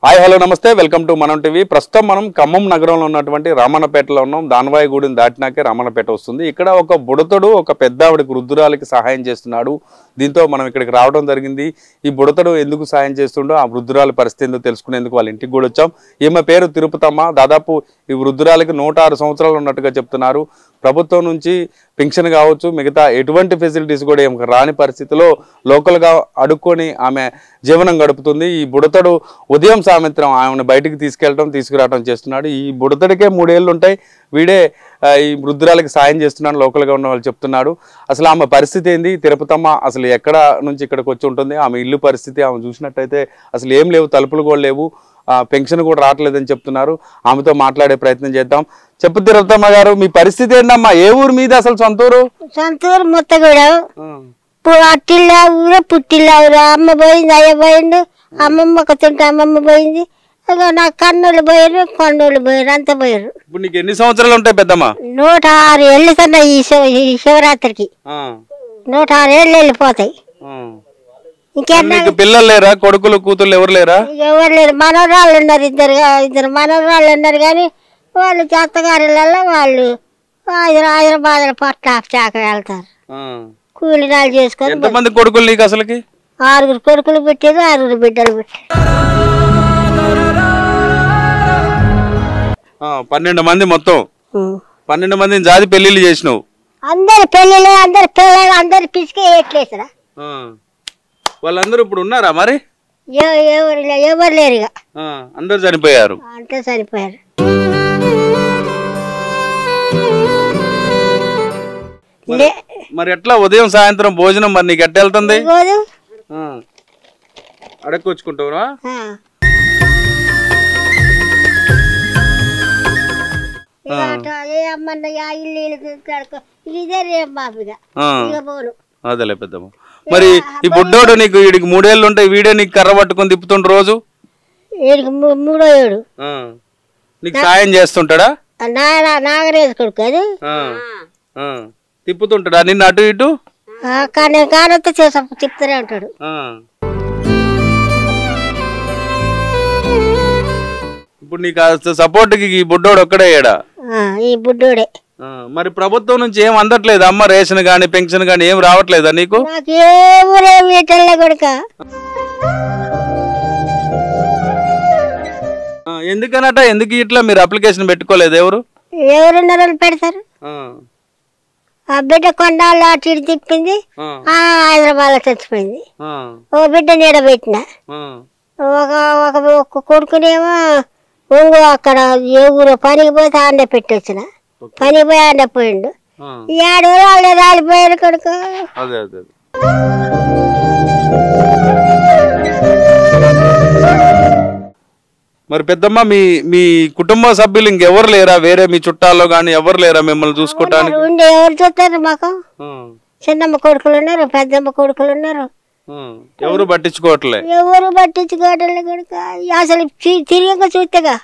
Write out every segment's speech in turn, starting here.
Hi hello నమస్తే welcome to మనం TV. ప్రస్తుతం మనం ఖమ్మం నగరంలో ఉన్నటువంటి రామన్నపేటలో ఉన్నాం. దానవాయిగూడెం దాటినాకే రామన్నపేట వస్తుంది. ఇక్కడ ఒక బుడతడు ఒక పెద్ద ఆవిడకి వృద్ధురాలికి సహాయం చేస్తున్నాడు. దీంతో మనం ఇక్కడికి రావడం జరిగింది. ఈ బుడతడు ఎందుకు సహాయం చేస్తుండో ఆ వృద్ధురాలి పరిస్థితి ఎందుకు తెలుసుకునేందుకు వాళ్ళ ఇంటికి కూడా వచ్చాం. ఈమె పేరు తిరుపతమ్మ. దాదాపు ఈ వృద్ధురాలికి 106 సంవత్సరాలు ఉన్నట్టుగా చెప్తున్నారు. ప్రభుత్వం నుంచి పెన్షన్ కావచ్చు మిగతా ఎటువంటి ఫెసిలిటీస్ కూడా ఏం రాని పరిస్థితిలో లోకల్గా అడుక్కొని ఆమె జీవనం గడుపుతుంది. ఈ బుడతడు ఉదయం సాయంత్రం ఆమెను బయటికి తీసుకురావడం చేస్తున్నాడు. ఈ బుడతడికే 3 ఏళ్ళు ఉంటాయి. వీడే ఈ వృద్ధురాలకి సాయం చేస్తున్నాడు లోకల్గా ఉన్న వాళ్ళు చెప్తున్నాడు. అసలు ఆమె పరిస్థితి ఏంది, తిరుపతమ్మ అసలు ఎక్కడ నుంచి ఇక్కడికి వచ్చి ఉంటుంది, ఆమె ఇల్లు పరిస్థితి ఆమె చూసినట్టయితే అసలు ఏం లేవు, తలుపులు కూడా లేవు, పెన్షన్ కూడా రావట్లేదని చెప్తున్నారు. ఆమెతో మాట్లాడే ప్రయత్నం చేద్దాం. చెప్పు తిరుపతమ్మ గారు, మీ పరిస్థితి ఏంటమ్మా? ఏ ఊరు మీద అసలు సొంతూరు? సొంతూరు ముత్తగూడెం. అట్టిల్లా ఊరు పుట్టిల్లా ఊరు. అమ్మ పోయింది, అయ్య పోయిండు. అమ్మమ్మ తింటే అమ్మమ్మ పోయింది. నా కన్నులు పోయారు, కన్నులు పోయారు, అంత పోయారు. ఇప్పుడు నీకు ఎన్ని సంవత్సరాలు ఉంటాయి పెద్దమ్మ? 106 ఏళ్ళు కన్నా ఈ శివరాత్రికి 106 ఏళ్ళు వెళ్ళిపోతాయి. ఇంకెన్ని పిల్లలు లేరా? కొడుకులు కూతుళ్ళు ఎవరు లేరా? ఎవరు లేరు. మనవరాళ్ళు ఉన్నారు, ఇద్దరు మనవరాళ్ళు ఉన్నారు. కానీ వాళ్ళు చెత్తగారిళ్ళల్లో వాళ్ళు హైదరాబాద్ పట్ల శాఖ వెళ్తారు, కూలినాలు చేసుకొని. ఎంతమంది కొడుకులు నీకు అసలుకి? 6 కొడుకులు పెట్టారు, 6 బిడ్డలు పెట్టారు. 12 మంది మొత్తం. 12 మందిని జాతి పెళ్లిళ్ళు చేసినావు. అందరి పెళ్లిళ్ళు, అందరి పిసికే ఎట్లేసరా. వాళ్ళందరూ ఇప్పుడు ఉన్నారా మరి? ఎవరు లేరు ఇక, అందరు చనిపోయారు. అంతా చనిపోయారు. మరి ఎట్లా ఉదయం సాయంత్రం భోజనం మరి నీకు ఎట్ట వెళ్తుంది? అడక్కొచ్చుకుంటావురా? అదేలే పెద్దమ్మ. మరి ఈ బుడ్డోడు నీకు వీడికి 3 ఏళ్ళు ఉంటాయి, వీడే నీకు కర్ర పట్టుకొని తిప్పుతుండు రోజు? 3వ ఏడు నీకు సాయం చేస్తుంటాడా? నాగరేజ్ కొడుకు అది తిప్పుతుంటాడా నిన్ను అటు ఇటు? కానొత్త తిప్పుతూనే ఉంటాడు. ఇప్పుడు నీకు సపోర్ట్ కి ఈ బుడ్డోడు ఒక్కడే ఏడా? ఈ బుడ్డోడే. మరి ప్రభుత్వం నుంచి ఏం అందట్లేదు అమ్మ? రేషన్ గాని పెన్షన్ గాని ఏం రావట్లేదా నీకు? ఎందుకనట? ఎందుకు ఇట్లా మీరు అప్లికేషన్ పెట్టుకోలేదు? ఎవరున్నారు పెడతారు. ఆ బిడ్డ కొండాల్లో అటు తిప్పింది, హైదరాబాద్ లో చచ్చిపోయింది. ఓ బిడ్డ నీడబెట్టిన, ఒక కొడుకునేమో అక్కడ ఏ ఊరు పనికి పోతే ఆండే పెట్టొచ్చిన, పని పోయి ఆండే పోయిండు. 7 వాళ్ళు రాలిపోయారు కొడుకు. మరి పెద్దమ్మ మీ కుటుంబ సభ్యులు ఇంకెవరు లేరా? వేరే మీ చుట్టాల్లో గాని ఎవరు లేరా మిమ్మల్ని చూసుకోవటానికి? ఉండే ఎవరు చూస్తారు మాకు? చిన్నమ్మ కొడుకులు ఉన్నారు, పెద్దమ్మ కొడుకులు ఉన్నారు. ఎవరు పట్టించుకోవట్లే? ఎవరు పట్టించుకోవట్లే కొడుక. అసలు తిరిగి చూస్తేగా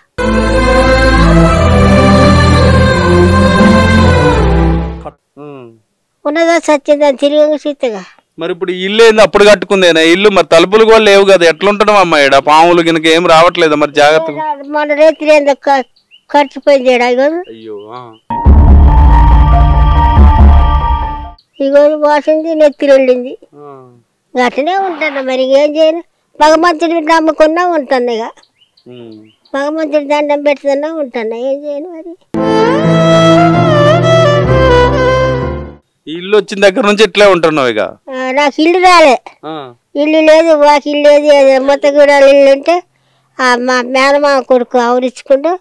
ఉన్నదా సత్యందని తిరిగి చూస్తేగా. మరి ఇప్పుడు ఇల్లు ఏంది అప్పుడు కట్టుకుందేనా ఇల్లు? మరి తలుపులు కూడా లేవు కదా, ఎట్లుంటడం అమ్మా? ఇక్కడ పాములు గినక ఏం రావట్లేదా మరి? జాగ్రత్త. మన రేత్రి ఖర్చుపోయింది. అయ్యో, ఇగో వాసింది, నెత్తిరి వెళ్ళింది. అట్లనే ఉంటాను. మరి ఏం చేయను, భగవంతుడి నమ్ముకున్నా ఉంటాను. ఇక భగవంతుడి దండం పెడుతున్నా ఉంటాను. ఏం చేయను మరి. ఇల్లు వచ్చిన దగ్గర నుంచి ఇట్లే ఉంటున్నావు? ఇక నాకు ఇల్లు రాలే, ఇల్లు లేదు, వాకి ఇల్లు లేదు. మొత్తగూడెం ఇల్లు ఉంటే మా మేనమామ కొడుకు ఆవరించుకుంటూ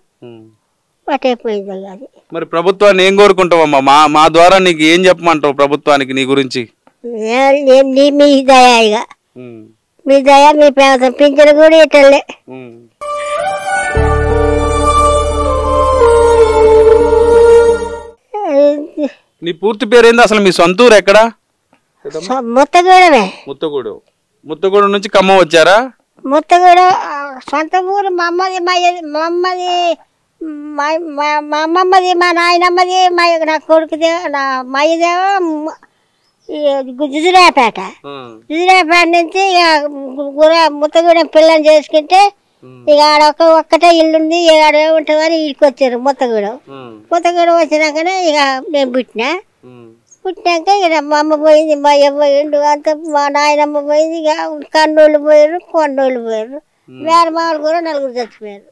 పట్టైపోయింది. అది మరి ప్రభుత్వాన్ని ఏం కోరుకుంటావమ్మా? మా ద్వారా నీకు ఏం చెప్పమంటావు ప్రభుత్వానికి నీ గురించి? మీ దయ, ఇక మీ దయ, మీ పేద పింఛను కూడా ఇటలే. నీ పూర్తి పేరేంది అసలు? మీ సొంతూరు ఎక్కడ? ముత్తగూడెమే. ముత్తగూడెం నుంచి ఖమ్మం వచ్చారా? ముత్తగూడెం సొంత ఊరు. మా అమ్మది, మా అమ్మమ్మది, మా నాయనమ్మది, నా కొడుకుదే, నా మాయదేమో జుజురాపేట నుంచి ముత్తగూడెం పిల్లని చేసుకుంటే ఇక ఆడ ఒక్కటే ఇల్లు ఉంది. ఆడ ఉంటామని ఇంటికి వచ్చారు మొత్తగూడెం వచ్చినాకనే ఇక నేను పుట్టినాక ఇక మా అమ్మ పోయింది, మా అయ్య పోయిండు, అంత మా నాయనమ్మ పోయింది. ఇక కన్నోళ్ళు పోయారు, కొన్నోళ్ళు పోయారు, మేనమామలు కూడా 4 చచ్చిపోయారు.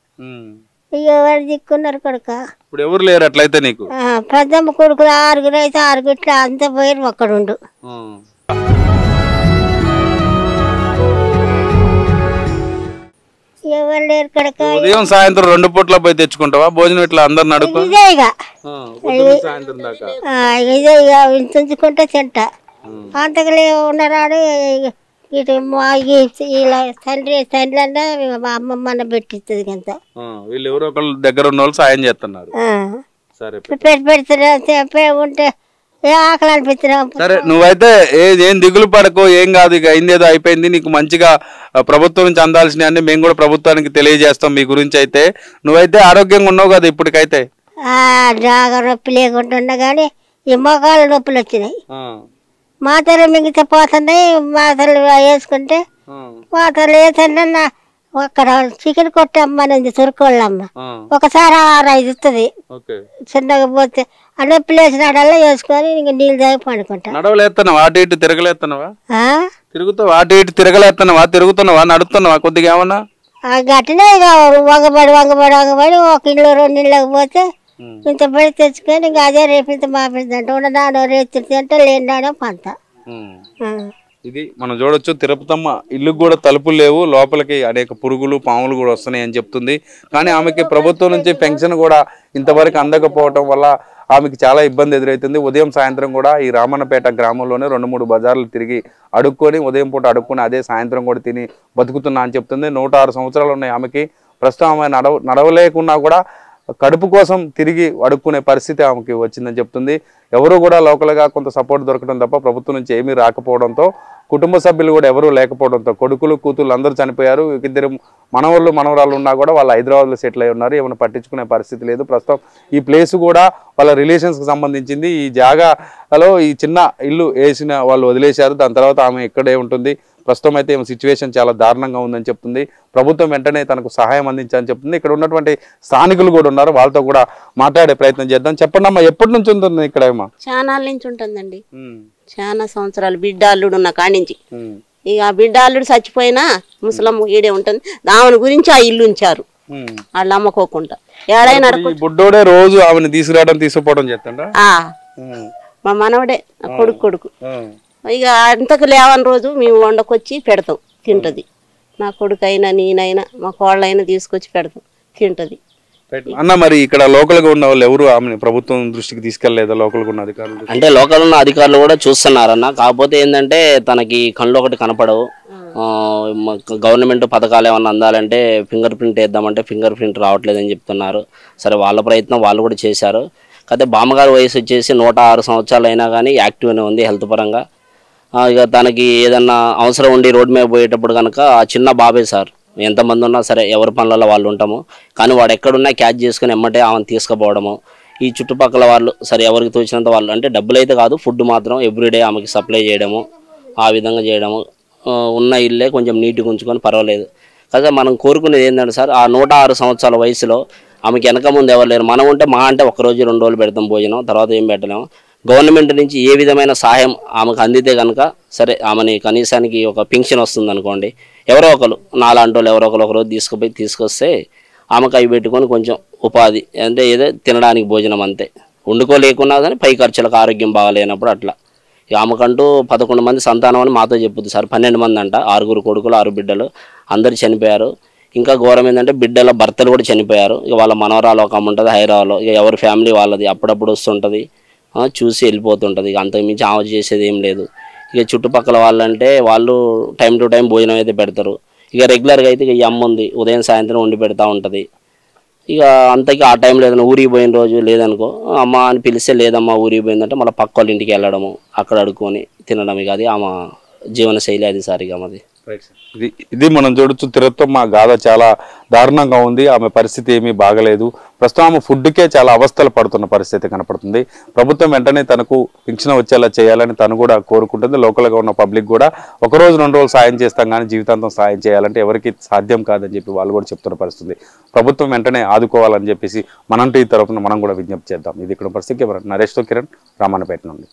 ఇక ఎవరు దిక్కున్నారు కొడుక. ఇప్పుడు ఎవరు లేరు అట్లయితే నీకు? పెద్దమ్మ కొడుకులు 6 అయితే 6 ఇట్లా అంత పోయారు, ఒక్కడుండు. ఎవరు లేరు కొడుక. ఉదయం సాయంత్రం 2 పూట్ల పోయి తెచ్చుకుంటావా భోజనం? ఇట్లా అందరిని అడుగు. ఇదే ఇక సాయంత్రం దాకా ఇదే ఇక ఉంచుకుంటే తింట. అంతకులే ఉన్నారాడు ఇటు ఇలా తండ్రి అన్న మా అమ్మమ్మ పెట్టిస్తుంది అంత. వీళ్ళు ఎవరో ఒకళ్ళు దగ్గర ఉన్న వాళ్ళు సాయం చేస్తున్నారు. సరే పెడుతున్నా ఉంటే ఆకలి అనిపిస్తున్నా. సరే నువ్వైతే ఏం దిగులు పడకు, ఏం కాదు, ఇక అయిందేదో అయిపోయింది. నీకు మంచిగా ప్రభుత్వం నుంచి అందాల్సినవి అన్ని మేము కూడా ప్రభుత్వానికి తెలియజేస్తాం మీ గురించి. అయితే నువ్వైతే ఆరోగ్యంగా ఉన్నావు కదా ఇప్పటికైతే? జాగా నొప్పి లేకుండా కానీ ఈ మోకాళ్ళ నొప్పులు వచ్చినాయి. మాతలు మిగతా పోతున్నాయి. మాతలు వేసుకుంటే మాతలు వేసన్నా అక్కడ చికెన్ కొట్టమ్మనేది తురుకోళ్ళమ్మ. ఒకసారి 6-5 ఇస్తుంది. చిన్నగా పోతే ఆ నొప్పి లేచినాడల్లా వేసుకొని ఇంక నీళ్ళు తాగి పండుకుంటా. నడవలేస్తున్నావా? అటు ఇటు తిరగలేస్తున్నావా? తిరుగుతావా? అటు ఇటు తిరగలేస్తున్నావా? తిరుగుతున్నావా? నడుస్తున్నావా కొద్దిగా ఏమన్నా? గట్టినే ఇక వంగబడి ఒక ఇల్లు 2 ఇళ్ళకి పోతే ఇంత బడి తెచ్చుకొని ఇంకా అదే రేపు ఇంత మాపించంటే ఉండడాడో రేపు అంటే లేనిడాడో పంత. ఇది మనం చూడొచ్చు. తిరుపతమ్మ ఇల్లుకు కూడా తలుపులు లేవు, లోపలికి అనేక పురుగులు పాములు కూడా వస్తున్నాయి అని చెప్తుంది. కానీ ఆమెకి ప్రభుత్వం నుంచి పెన్షన్ కూడా ఇంతవరకు అందకపోవటం వల్ల ఆమెకి చాలా ఇబ్బంది ఎదురవుతుంది. ఉదయం సాయంత్రం కూడా ఈ రామన్నపేట గ్రామంలోనే 2-3 బజార్లు తిరిగి అడుక్కొని ఉదయం పూట అడుక్కొని అదే సాయంత్రం కూడా తిని బతుకుతున్నా అని చెప్తుంది. 106 సంవత్సరాలు ఉన్నాయి ఆమెకి. ప్రస్తుతం ఆమె నడవలేకున్నా కూడా కడుపు కోసం తిరిగి అడుక్కునే పరిస్థితి ఆమెకి వచ్చిందని చెప్తుంది. ఎవరు కూడా లోకల్గా కొంత సపోర్ట్ దొరకడం తప్ప ప్రభుత్వం నుంచి ఏమీ రాకపోవడంతో, కుటుంబ సభ్యులు కూడా ఎవరూ లేకపోవడంతో కొడుకులు కూతుళ్ళు అందరూ చనిపోయారు. 2 మనవరాళ్ళు ఉన్నా కూడా వాళ్ళు హైదరాబాద్లో సెటిల్ అయి ఉన్నారు. ఏమైనా పట్టించుకునే పరిస్థితి లేదు. ప్రస్తుతం ఈ ప్లేస్ కూడా వాళ్ళ రిలేషన్స్కి సంబంధించింది. ఈ జాగాలో ఈ చిన్న ఇల్లు వేసిన వాళ్ళు వదిలేశారు. దాని తర్వాత ఆమె ఇక్కడే ఉంటుంది. ప్రస్తుతం అయితే సిచ్యువేషన్ చాలా దారుణంగా ఉందని చెప్తుంది. ప్రభుత్వం వెంటనే తనకు సహాయం అందించాలని చెప్తుంది. ఇక్కడ ఉన్నటువంటి స్థానికులు కూడా ఉన్నారు, వాళ్ళతో కూడా మాట్లాడే ప్రయత్నం చేద్దాం. చెప్పండి అమ్మా, ఎప్పటి నుంచి ఉంటుంది ఇక్కడ? చాలా నుంచి ఉంటుందండి, చాలా సంవత్సరాలు. బిడ్డ అల్లుడు ఉన్న కాడి నుంచి. ఇక ఆ బిడ్డ అల్లుడు చచ్చిపోయినా ముసలమ్మ ఈడే ఉంటుంది. ఆమెను గురించి ఆ ఇల్లు ఉంచారు వాళ్ళు అమ్మకోకుండా. ఏడైనా బుడ్డోడే రోజు ఆమెను తీసుకురావడం తీసుకుపోవడం చేస్తాడా? మా మనవడే కొడుకు. ఇక అంతకు లేవని రోజు మేము వండకొచ్చి పెడతాం, తింటది. నా కొడుకు అయినా నేనైనా మా కోళ్ళైనా తీసుకొచ్చి పెడతాం, తింటది. అన్న మరి ఇక్కడ లోకల్ గా ఉన్న వాళ్ళు ఎవరు ఆమె ప్రభుత్వం దృష్టికి తీసుకెళ్లేదా? లోకల్ గా ఉన్న అధికారులు అంటే లోకల్ ఉన్న అధికారులు కూడా చూస్తున్నారన్న. కాకపోతే ఏంటంటే తనకి కళ్ళు ఒకటి కనపడవు. గవర్నమెంట్ పథకాలు ఏమన్నా అందాలంటే ఫింగర్ ప్రింట్ వేద్దామంటే ఫింగర్ ప్రింట్ రావట్లేదని చెప్తున్నారు. సరే వాళ్ళ ప్రయత్నం వాళ్ళు కూడా చేశారు. కాకపోతే బామ్మగారి వయసు వచ్చేసి 106 సంవత్సరాలు అయినా కానీ యాక్టివ్గానే ఉంది హెల్త్ పరంగా. ఇక తనకి ఏదన్నా అవసరం ఉండి రోడ్డు మీద పోయేటప్పుడు కనుక ఆ చిన్న బాబే సార్, ఎంతమంది ఉన్నా సరే ఎవరి పనులలో వాళ్ళు ఉంటాము. కానీ వాడు ఎక్కడున్నా క్యాచ్ చేసుకుని ఎమ్మటే ఆమెను తీసుకుపోవడము. ఈ చుట్టుపక్కల వాళ్ళు సరే ఎవరికి తోచినంత వాళ్ళు, అంటే డబ్బులు అయితే కాదు, ఫుడ్ మాత్రం ఎవ్రీడే ఆమెకి సప్లై చేయడము, ఆ విధంగా చేయడము. ఉన్న ఇల్లే కొంచెం నీట్గా ఉంచుకొని పర్వాలేదు. కాకపోతే మనం కోరుకునేది ఏంటంటే సార్, ఆ 106 సంవత్సరాల వయసులో ఆమెకి వెనక ముందు ఎవరు లేరు. మనం ఉంటే మా అంటే 1 రోజు 2 రోజులు పెడతాం భోజనం, తర్వాత ఏం పెట్టలేము. గవర్నమెంట్ నుంచి ఏ విధమైన సహాయం ఆమెకు అందితే కనుక సరే ఆమెని కనీసానికి ఒక పింఛన్ వస్తుంది అనుకోండి. ఎవరో ఒకరు నాలాంటి వాళ్ళు ఎవరో ఒకరు ఒకరోజు తీసుకొస్తే ఆమెకు అవి పెట్టుకొని కొంచెం ఉపాధి, అంటే ఏదో తినడానికి భోజనం అంతే. వండుకోలేకున్నా కానీ పై ఖర్చులకు ఆరోగ్యం బాగాలేనప్పుడు అట్లా. ఆమెకంటూ 11 మంది సంతానం అని మాతో చెప్పుద్ది సార్. 12 మంది అంట, 6 కొడుకులు 6 బిడ్డలు, అందరు చనిపోయారు. ఇంకా ఘోరం ఏంటంటే బిడ్డల భర్తలు కూడా చనిపోయారు. ఇక వాళ్ళ మనవరాలు ఒక అమ్మ ఉంటుంది హైదరాబాద్లో. ఇక ఎవరి ఫ్యామిలీ వాళ్ళది, అప్పుడప్పుడు వస్తుంటుంది, చూసి వెళ్ళిపోతుంటుంది. ఇక అంతకుమించి ఆమె చేసేది ఏం లేదు. ఇక చుట్టుపక్కల వాళ్ళంటే వాళ్ళు టైం టు టైం భోజనం అయితే పెడతారు. ఇక రెగ్యులర్గా అయితే ఇక ఈ అమ్మ ఉంది, ఉదయం సాయంత్రం వండి పెడతా ఉంటుంది. ఇక అంతకి ఆ టైంలో ఏదైనా ఊరికి పోయిన రోజు లేదనుకో, అమ్మ అని పిలిస్తే లేదమ్మా ఊరికి పోయిందంటే మళ్ళీ పక్క వాళ్ళ ఇంటికి వెళ్ళడము, అక్కడ అడుక్కొని తినడం. ఇక అది ఆమె జీవన శైలి అది సార్. ఇక మాది ఇది మనం చూడొచ్చు. తిరుత్తమ్మ గాథ చాలా దారుణంగా ఉంది. ఆమె పరిస్థితి ఏమీ బాగలేదు. ప్రస్తుతం ఆమె ఫుడ్కే చాలా అవస్థలు పడుతున్న పరిస్థితి కనపడుతుంది. ప్రభుత్వం వెంటనే తనకు పింఛన్ వచ్చేలా చేయాలని తను కూడా కోరుకుంటుంది. లోకల్గా ఉన్న పబ్లిక్ కూడా ఒక రోజు 2 రోజులు సాయం చేస్తాం కానీ జీవితాంతం సాయం చేయాలంటే ఎవరికి సాధ్యం కాదని చెప్పి వాళ్ళు కూడా చెప్తున్న పరిస్థితి. ప్రభుత్వం వెంటనే ఆదుకోవాలని చెప్పేసి మనం టీ తరఫున మనం కూడా విజ్ఞప్తి చేద్దాం. ఇది ఇక్కడ పరిస్థితి. నరేష్తో కిరణ్, రామన్నపేట నుండి.